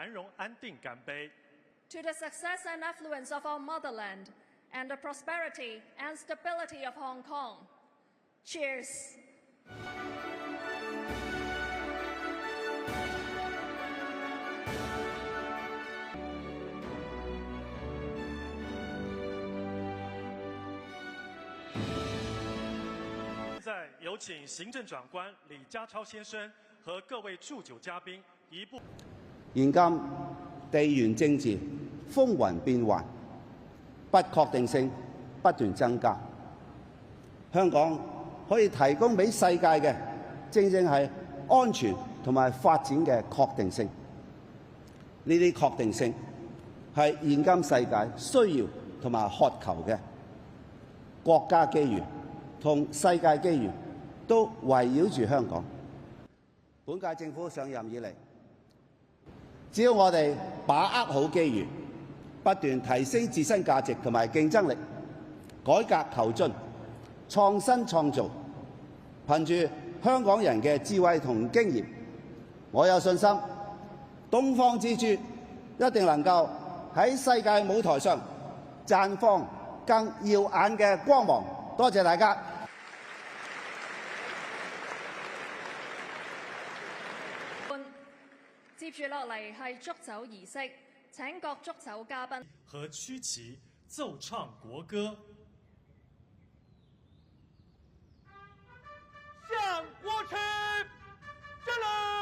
繁荣安定干杯。To the success and affluence of our motherland and the prosperity and stability of Hong Kong. Cheers. 现在有请行政长官李家超先生和各位祝酒嘉宾移步。現今地緣政治風雲變幻，不確定性不斷增加。香港可以提供俾世界嘅，正正係安全同埋發展嘅確定性。呢啲確定性係現今世界需要同埋渴求嘅。國家機遇同世界機遇都圍繞住香港。本屆政府上任以嚟，只要我哋把握好機遇，不斷提升自身價值同埋競爭力，改革求進、創新創造，憑住香港人嘅智慧同經驗，我有信心，東方之珠一定能夠喺世界舞台上綻放更耀眼嘅光芒。多謝大家。接住落嚟係祝酒儀式，請各祝酒嘉賓和區旗奏唱國歌，向國旗致禮。